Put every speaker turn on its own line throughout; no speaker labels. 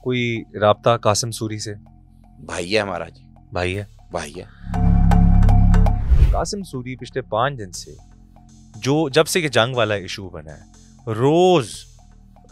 कोई राब्ता कासिम सूरी से?
भाई है हमारा जी,
भाई है।
भाई है।
कासिम सूरी पिछले 5 दिन से जब से ये जंग वाला इशू बना है, रोज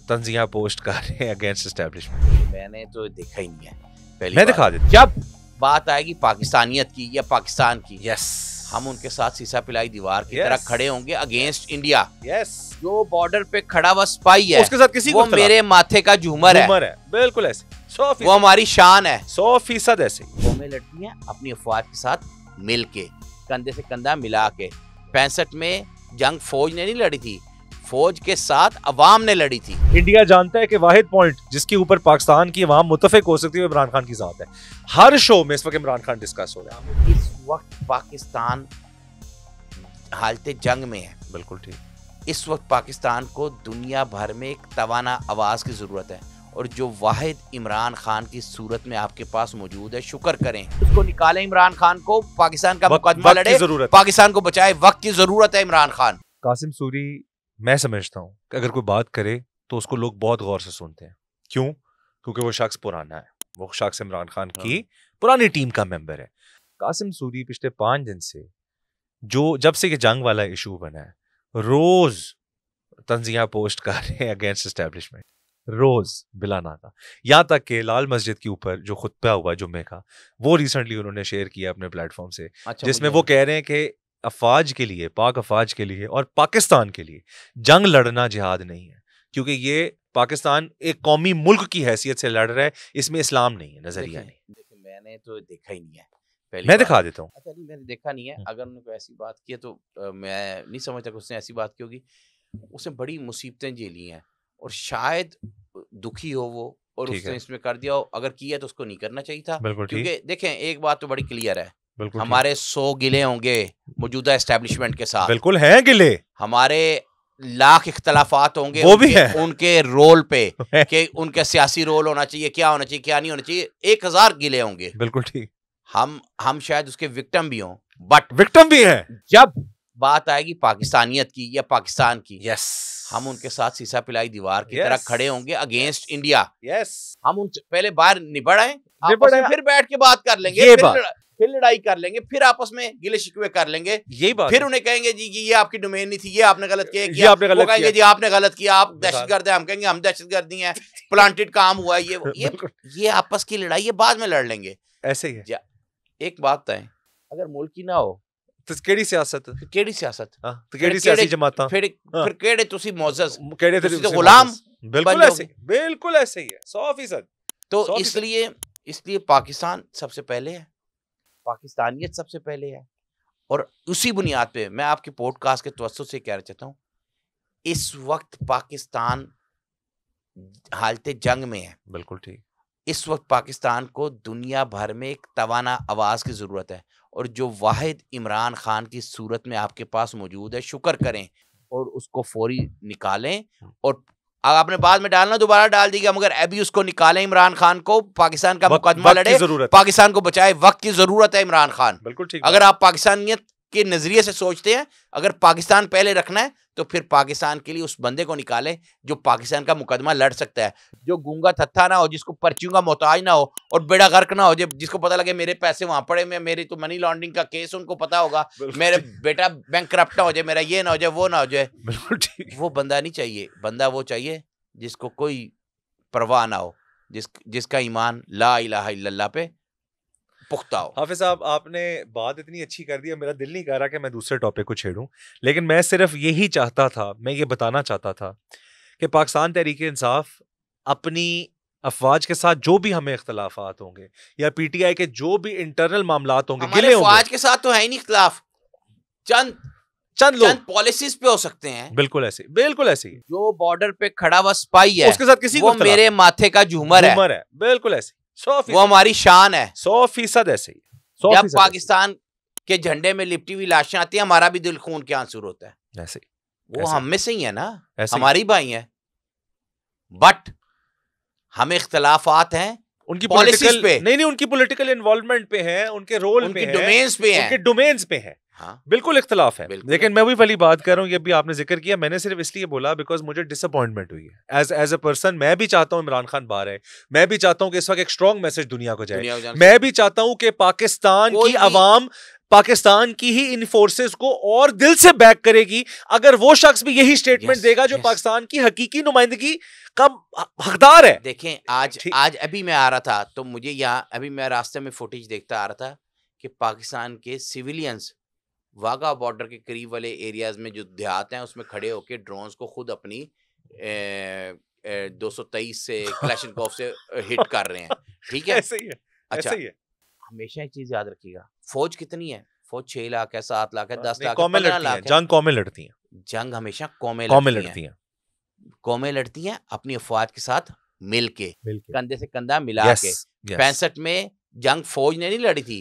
तंजिया पोस्ट कर रहे हैं अगेंस्ट एस्टेब्लिशमेंट।
मैंने तो देखा ही नहीं है। पहली
मैं
बात,
दिखा देता।
जब बात आएगी पाकिस्तानियत की या पाकिस्तान की,
यस,
हम उनके साथ सीसा पिलाई दीवार की
Yes.
तरह खड़े होंगे अगेंस्ट इंडिया।
यस,
जो बॉर्डर पे खड़ा हुआ स्पाई है,
उसके साथ किसी
वो
को
मेरे माथे का झूमर है।
बिल्कुल ऐसे, 100%।
वो हमारी शान है।
100% ऐसे ही।
कौमें लड़ती हैं अपनी अफवाज के साथ मिल के, कंधे से कंधा मिला के। 65 में जंग फौज ने नहीं लड़ी थी, फौज के साथ अवाम ने लड़ी थी।
इंडिया जानता है कि वाहिद पॉइंट जिसके ऊपर पाकिस्तान की अवाम मुत्तफिक हो सकती है इमरान खान की जात है। हर शो में इस वक्त इमरान खान डिस्कस हो रहा है।
इस वक्त पाकिस्तान हालत जंग में है।
बिल्कुल ठीक।
इस वक्त पाकिस्तान को दुनिया भर में एक तवाना आवाज की जरूरत है, और जो वाहिद इमरान खान की सूरत में आपके पास मौजूद है, शुक्र करें उसको निकालें। इमरान खान को, पाकिस्तान का मुकदमा लड़े, पाकिस्तान को बचाए। वक्त की जरूरत है इमरान खान।
कासिम सूरी, मैं समझता हूँ कि अगर कोई बात करे तो उसको लोग बहुत गौर से सुनते हैं। क्यों? क्योंकि वो शख्स पुराना है, वो शख्स इमरान खान की पुरानी टीम का मेंबर है। कासिम सूरी पिछले 5 दिन से जब से ये जंग वाला इशू बना है, रोज तंजिया पोस्ट कर रहे हैं अगेंस्ट एस्टेब्लिशमेंट, रोज बिला नाका। यहाँ तक कि लाल मस्जिद के ऊपर जो खुतबा हुआ जुम्मे का, वो रिसेंटली उन्होंने शेयर किया अपने प्लेटफॉर्म से, जिसमें वो कह रहे हैं कि अफवाज के लिए, पाक अफवाज के लिए और पाकिस्तान के लिए जंग लड़ना जिहाद नहीं है, क्योंकि ये पाकिस्तान एक कौमी मुल्क की हैसियत से लड़ रहा है, इसमें इस्लाम नहीं है, नजरिया नहीं।
देखिए, मैंने तो देखा ही नहीं है।
मैं दिखा देता हूँ।
अच्छा, नहीं, मैंने देखा नहीं है। अगर उन्होंने कोई ऐसी बात की है तो मैं नहीं समझता कि उसने ऐसी बात की होगी। उसने बड़ी मुसीबतें झेली हैं और शायद दुखी हो वो, और उसने इसमें कर दिया हो। अगर किया तो उसको नहीं करना चाहिए था। क्योंकि देखें, एक बात तो बड़ी क्लियर है, हमारे 100 गिले होंगे मौजूदा एस्टेब्लिशमेंट के साथ।
बिल्कुल हैं गिले। हमारे
लाख इख्तलाफात होंगे
वो भी है
उनके रोल पे कि उनका सियासी रोल होना चाहिए, क्या होना चाहिए, क्या नहीं होना चाहिए। 1000 गिले होंगे।
बिल्कुल ठीक।
हम शायद उसके विक्टिम भी हों, बट
विक्टिम भी हैं।
जब बात आएगी पाकिस्तानियत की या पाकिस्तान की,
यस,
हम उनके साथ सीसा पिलाई दीवार की तरह खड़े होंगे अगेंस्ट इंडिया।
यस,
हम उनसे पहले बाहर निबड़ आए, फिर बैठ के बात कर लेंगे, फिर लड़ाई कर लेंगे, फिर आपस में गिले शिकवे कर लेंगे।
यही बात।
फिर उन्हें कहेंगे जी ये आपकी डोमेन नहीं थी, ये आपने गलत किया, वो कहेंगे जी आपने गलत किया, आप दहशतगर्द हैं, हम कहेंगे हम दहशतगर्दी हैं, प्लांटेड काम हुआ है। ये आपस की लड़ाई है, बाद में लड़ लेंगे।
ऐसे ही है।
एक बात है, अगर मुल्क ही ना हो
तो केड़ी सियासत,
केड़ी सियासत,
तो केड़ी सियासी जमातां,
फिर केड़े तुसी मुअज़्ज़ज़,
केड़े
तुसी तो गुलाम।
बिल्कुल ऐसे, बिल्कुल ऐसे ही है, 100%।
तो इसलिए पाकिस्तान सबसे पहले है, पाकिस्तानियत सबसे पहले है। और उसी बुनियाद पे मैं आपके पॉडकास्ट के तवज्जुह से कहना चाहता हूँ, इस वक्त पाकिस्तान हालत जंग में है।
बिल्कुल ठीक।
इस वक्त पाकिस्तान को दुनिया भर में एक तवाना आवाज की जरूरत है, और जो वाहिद इमरान खान की सूरत में आपके पास मौजूद है, शुक्र करें और उसको फौरी निकालें। और आपने बाद में डालना, दोबारा डाल दीजिएगा, मगर अभी उसको निकालें इमरान खान को। पाकिस्तान का मुकदमा लड़े, पाकिस्तान को बचाए। वक्त की जरूरत है इमरान खान।
बिल्कुल ठीक।
अगर आप पाकिस्तानियत के नजरिए से सोचते हैं, अगर पाकिस्तान पहले रखना है, तो फिर पाकिस्तान के लिए उस बंदे को निकालें जो पाकिस्तान का मुकदमा लड़ सकता है, जो गूंगा थत्था ना हो, जिसको पर्चियों का मोहताज ना हो और बेड़ा गर्क ना हो, जिसको पता लगे मेरे पैसे वहां पड़े, मेरी तो मनी लॉन्ड्रिंग का केस उनको पता होगा, मेरे बेटा बैंक करप्ट ना हो जाए, मेरा ये ना हो जाए, वो ना हो जाए।
बिल्कुल ठीक।
वो बंदा नहीं चाहिए। बंदा वो चाहिए जिसको कोई परवाह ना हो, जिसका ईमान ला इलाहा इल्लल्लाह पे पुख्ता हो।
हाफिज साहब, आपने बात इतनी अच्छी कर दी है, मेरा दिल नहीं कर रहा कि मैं दूसरे टॉपिक को छेड़ूं, लेकिन मैं सिर्फ यही चाहता था, मैं ये बताना चाहता था कि पाकिस्तान तहरीक इंसाफ अपनी अफवाज के साथ जो भी हमें इख्तलाफात होंगे, या पीटीआई के जो भी इंटरनल मामलात होंगे, गिले होंगे,
अफवाज के साथ तो है ही नहीं इख्तलाफ, चंद लोग पॉलिसीज पे हो सकते हैं।
बिल्कुल ऐसे, बिल्कुल ऐसे ही।
जो बॉर्डर पे खड़ा हुआ स्पाई है,
उसके साथ किसी
वो मेरे माथे का झूमर है।
बिल्कुल ऐसे,
वो हमारी शान है।
100% ऐसे ही।
जब पाकिस्तान के झंडे में लिपटी हुई लाशें आती हैं, हमारा भी दिल खून के आंसू होता है।
ऐसे
वो हम में से ही है ना, हमारी भाई है, बट हमें इख्तलाफात हैं
उनकी पॉलिटिकल पे नहीं, उनकी पॉलिटिकल इन्वॉल्वमेंट पे है, उनके रोल पे है,
डोमेन्स पे है,
उनके डोमेन्स पे है।
हाँ
बिल्कुल इख्तलाफ है,
बिल्कुल
लेकिन मैं वही वाली बात कर रहा हूँ, ये भी आपने जिक्र किया, मैंने सिर्फ इसलिए बोला बिकॉज मुझे डिसअपॉइंटमेंट हुई है एज अ पर्सन। मैं भी चाहता हूँ इमरान खान बाहर आए, मैं भी चाहता हूँ कि इस वक्त एक स्ट्रॉन्ग मैसेज दुनिया को जाए,
दुनिया को जाना
मैं भी चाहता हूँ कि पाकिस्तान
कोई
की
भी-
अवाम पाकिस्तान की ही इन फोर्सेस को और दिल से बैक करेगी अगर वो शख्स भी यही स्टेटमेंट
Yes,
देगा जो
yes.
पाकिस्तान की हकीकी नुमाइंदगी का हकदार है।
देखें आज अभी मैं आ रहा था तो मुझे यहाँ अभी मैं रास्ते में फुटेज देखता आ रहा था कि पाकिस्तान के सिविलियंस वाघा बॉर्डर के करीब वाले एरियाज में जो देहात हैं उसमें खड़े होकर ड्रोन्स को खुद अपनी 223 से क्लैशनकोफ से हिट कर रहे हैं। ठीक है,
ऐसे ही है,
अच्छा
ऐसे ही है।
हमेशा एक चीज याद रखिएगा, फौज कितनी है? फौज 6 लाख है, 7 लाख है, 10
नहीं,
लाख है,
कौमें
15
लड़ती हैं,
लाख है।
जंग कौमें लड़ती हैं,
जंग हमेशा कौमें
कौमें
लड़ती
लड़ती
हैं।
हैं
कौमें लड़ती हैं अपनी अफवाज के साथ मिल के,
मिलके।
कंधे से कंधा मिला
Yes,
के।
yes.
65 में जंग फौज ने नहीं लड़ी थी,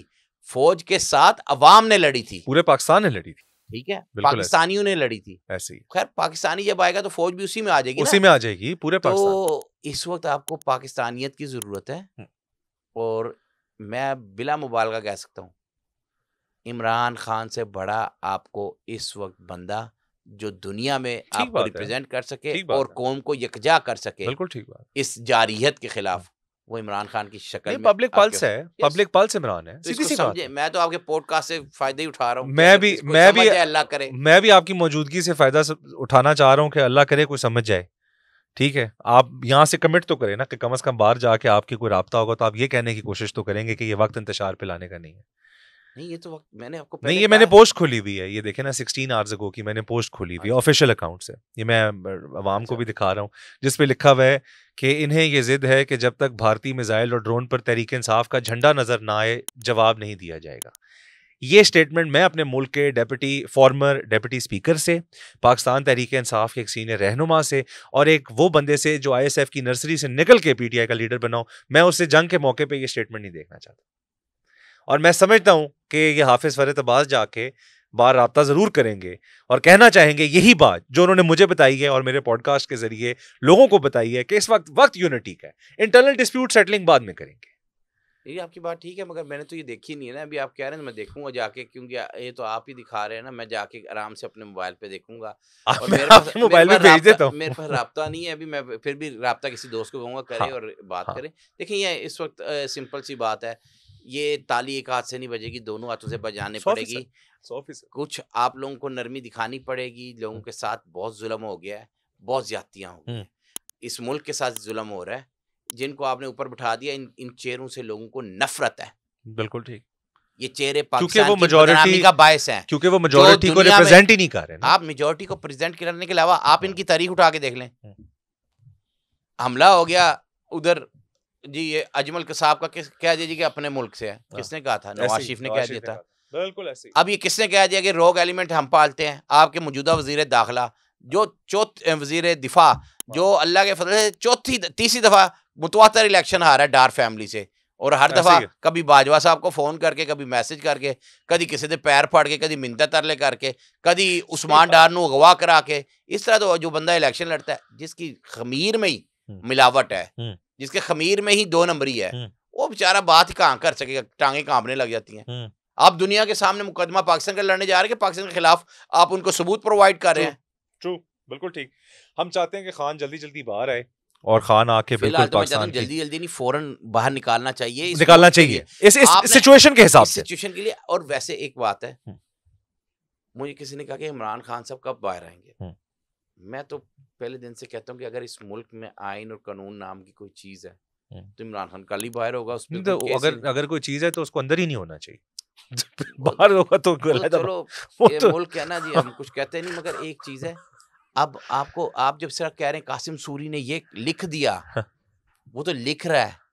फौज के साथ अवाम ने लड़ी थी।
पूरे पाकिस्तान ने लड़ी थी,
ठीक है,
बिल्कुल
पाकिस्तानियों ने लड़ी थी।
ऐसे ही,
खैर पाकिस्तानी जब आएगा तो फौज भी उसी में आ जाएगी
उसी
ना?
में आ जाएगी पूरे पाकिस्तान।
तो इस वक्त आपको पाकिस्तानियत की जरूरत है। और मैं बिला मुबालगा कह सकता हूँ, इमरान खान से बड़ा आपको इस वक्त बंदा जो दुनिया में आपको
बात है,
रिप्रेजेंट कर सके
ठीक बात
और
है।
कौम को यकजा कर सके
बिल्कुल ठीक बात।
इस जारियत के खिलाफ, वो इमरान खान की शक्ल
नहीं,
में
पब्लिक
आपके-
पल्स है,
Yes.
पब्लिक पल्स इमरान है,
तो
सीधी
इसको
सी बात
समझे।
है।
मैं तो आपके पॉडकास्ट से फायदा ही उठा रहा हूँ।
मैं भी
अल्लाह करे।
मैं भी आपकी मौजूदगी से फायदा उठाना चाह रहा हूँ कि अल्लाह करे कोई समझ जाए। ठीक है, आप यहाँ से कमिट तो करें ना कि कम से कम बाहर जाके आपकी कोई राब्ता होगा तो आप ये कहने की कोशिश तो करेंगे कि ये वक्त इंतशार पे लाने का नहीं है।
नहीं, ये तो वक्त मैंने आपको
नहीं,
पहले
ये मैंने
कहा है।
पोस्ट खोली हुई है, ये देखे ना 16 आवर्स अगो की मैंने पोस्ट खोली हुई है
अच्छा।
ऑफिशियल अकाउंट से, ये मैं अवाम को
अच्छा।
भी दिखा रहा हूँ, जिस पे लिखा हुआ है कि इन्हें ये जिद है कि जब तक भारतीय मिसाइल और ड्रोन पर तहरीक इंसाफ का झंडा नजर ना आए जवाब नहीं दिया जाएगा। ये स्टेटमेंट मैं अपने मुल्क के फॉर्मर डेप्यूटी स्पीकर से, पाकिस्तान तहरीक इंसाफ के एक सीनियर रहनुमा से और एक वो बंदे से जो ISF की नर्सरी से निकल के PTI का लीडर बना हो, मैं उससे जंग के मौके पे ये स्टेटमेंट नहीं देखना चाहता। और मैं समझता हूं कि ये हाफिज फरीद अब्बास जाके बाहर राब्ता जरूर करेंगे और कहना चाहेंगे यही बात जो उन्होंने मुझे बताई है और मेरे पॉडकास्ट के जरिए लोगों को बताई है कि इस वक्त यूनिटी का है, इंटरनल डिस्प्यूट सेटलिंग बाद में करेंगे।
ये आपकी बात ठीक है, मगर मैंने तो ये देखी नहीं है ना। अभी आप कह रहे हैं मैं देखूंगा जाके, क्योंकि ये तो आप ही दिखा रहे हैं ना। मैं जाके आराम से अपने मोबाइल पे देखूंगा। और
आपके मोबाइल में भेज देता हूँ।
मेरे पास राब्ता नहीं है अभी। मैं फिर भी राब्ता किसी दोस्त को कहूँगा करे और बात करें। देखिए ये इस वक्त सिंपल सी बात है, ये ताली एक हाथ से नहीं बजेगी, दोनों हाथों से बजाने पड़ेगी। कुछ आप लोगों को नरमी दिखानी पड़ेगी। लोगों के साथ बहुत जुल्म हो गया है, बहुत ज्यादतियां हो गई, इस मुल्क के साथ जुल्म हो रहा है। जिनको आपने ऊपर बिठा दिया, इन चेहरों से लोगों को नफरत है।
बिल्कुल ठीक।
ये चेहरे
क्योंकि
पाकिस्तान
वो
की बदनामी का बायस हैं,
क्योंकि वो मेजॉरिटी को रिप्रेजेंट ही नहीं कर रहे ना।
आप मेजॉरिटी को प्रेजेंट करने के अलावा आप इनकी तारीख उठा के देख लें। हमला हो गया उधर जी, ये अजमल कसाब का कह दीजिए कि अपने मुल्क से है। किसने कहा था? नवाज शरीफ ने कह दिया था।
बिल्कुल ऐसे।
अब ये किसने कह दिया कि रोग एलिमेंट हम पालते हैं? आपके मौजूदा वजीर दाखिला, जो वजीर दिफा, जो अल्लाह के फजल से तीसरी दफा मुतवातर इलेक्शन हारा है डार फैमिली से, और हर दफा कभी बाजवा साहब को फोन करके, कभी मैसेज करके, कभी किसी के पैर फाड़ के, कभी मिन्नत तरले करके, कभी उस्मान डार नू अगवा करा के। इस तरह तो जो बंदा इलेक्शन लड़ता है, जिसकी खमीर में ही मिलावट है, जिसके खमीर में ही 2 नंबरी है, वो बेचारा बात ही कहाँ कर सकेगा, टांगे कांपने लग जाती हैं। आप दुनिया के सामने मुकदमा पाकिस्तान का लड़ने जा रहे हैं कि पाकिस्तान के खिलाफ आप उनको सबूत प्रोवाइड कर रहे हैं।
ट्रू, बिल्कुल ठीक। हम चाहते हैं कि खान जल्दी जल्दी बाहर आए और खान आके बिल्कुल पाकिस्तान
जल्दी जल्दी नहीं, फौरन बाहर निकालना चाहिए
इस सिचुएशन के हिसाब से,
सिचुएशन के लिए। और वैसे एक बात है, मुझे किसी ने कहा कि इमरान खान साहब कब बाहर आएंगे। मैं तो पहले दिन से कहता हूँ कि अगर इस मुल्क में आइन और कानून नाम की कोई चीज है तो इमरान खान कल ही बाहर होगा। उसमें
तो अगर कोई चीज है तो उसको अंदर ही नहीं होना चाहिए। बाहर होगा तो
चलो ये मुल्क है ना जी, हम कुछ कहते नहीं। मगर एक चीज है, अब आप जब सिर्फ कह रहे हैं कासिम सूरी ने ये लिख दिया, वो तो लिख रहा है।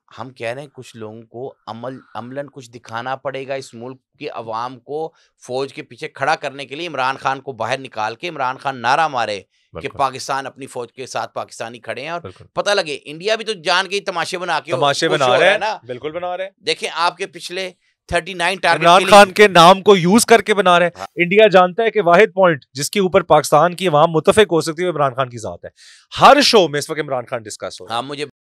हम कह रहे हैं कुछ लोगों को अमलन कुछ दिखाना पड़ेगा इस मुल्क की अवाम को फौज के पीछे खड़ा करने के लिए। इमरान खान को बाहर निकाल के इमरान खान नारा मारे कि पाकिस्तान अपनी फौज के साथ पाकिस्तानी खड़े हैं, और पता लगे इंडिया भी तो जान के तमाशे बना रहे हैं ना।
बिल्कुल बना रहे हैं।
देखें आपके पिछले 39 टारगेट
इमरान खान के नाम को यूज करके बना रहे हैं। इंडिया जानता है कि वाहिद पॉइंट जिसके ऊपर पाकिस्तान की अवाम मुतफिक हो सकती है इमरान खान की जात है। हर शो में इस वक्त इमरान खान डिस्कस हो।
हाँ, मुझे